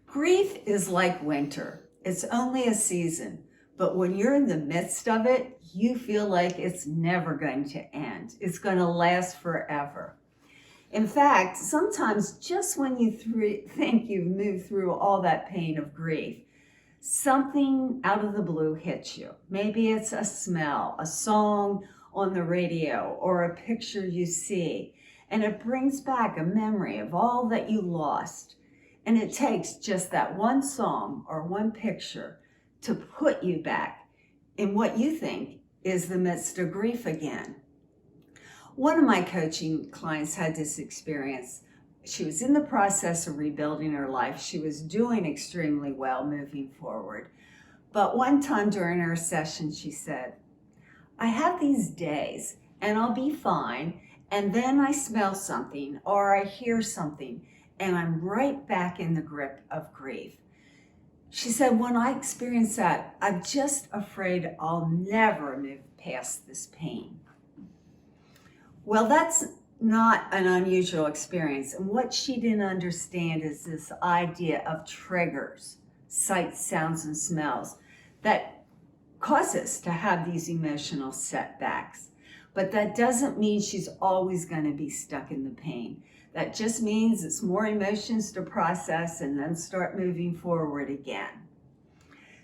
Grief is like winter. It's only a season, but when you're in the midst of it, you feel like it's never going to end. It's going to last forever. In fact, sometimes just when you think you've moved through all that pain of grief, something out of the blue hits you. Maybe it's a smell, a song on the radio, or a picture you see, and it brings back a memory of all that you lost. And it takes just that one song or one picture to put you back in what you think is the midst of grief again. One of my coaching clients had this experience. She was in the process of rebuilding her life. She was doing extremely well moving forward. But one time during our session, she said, I have these days and I'll be fine. And then I smell something or I hear something and I'm right back in the grip of grief. She said, when I experience that, I'm just afraid I'll never move past this pain. Well, that's not an unusual experience. And what she didn't understand is this idea of triggers, sights, sounds, and smells that cause us to have these emotional setbacks. But that doesn't mean she's always going to be stuck in the pain. That just means it's more emotions to process and then start moving forward again.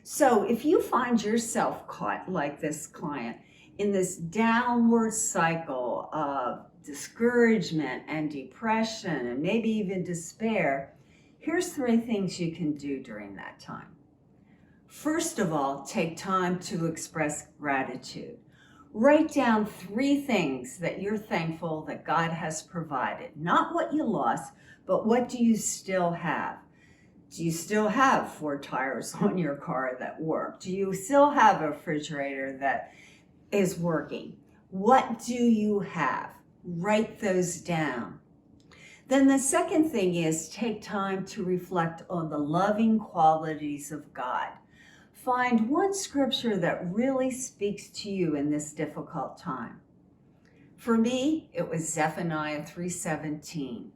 So if you find yourself caught like this client in this downward cycle of discouragement and depression and maybe even despair, here's 3 things you can do during that time. First of all, take time to express gratitude. Write down 3 things that you're thankful that God has provided. Not what you lost, but what do you still have? Do you still have 4 tires on your car that work? Do you still have a refrigerator that is working? What do you have? Write those down. Then the second thing is take time to reflect on the loving qualities of God. Find one scripture that really speaks to you in this difficult time. For me, it was Zephaniah 3:17.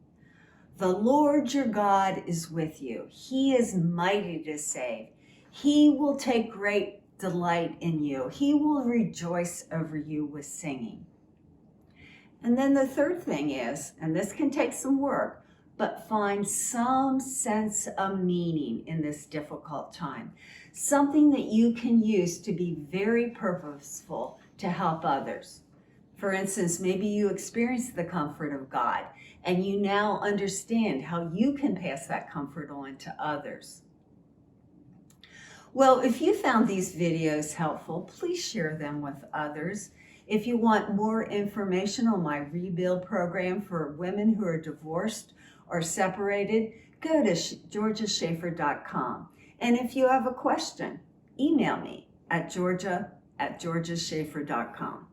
The Lord your God is with you. He is mighty to save. He will take great delight in you. He will rejoice over you with singing. And then the third thing is, and this can take some work, but find some sense of meaning in this difficult time. Something that you can use to be very purposeful to help others. For instance, maybe you experience the comfort of God and you now understand how you can pass that comfort on to others. Well, if you found these videos helpful, please share them with others. If you want more information on my ReBUILD program for women who are divorced or separated, go to georgiaschaefer.com. And if you have a question, email me at georgia@georgiaschaefer.com.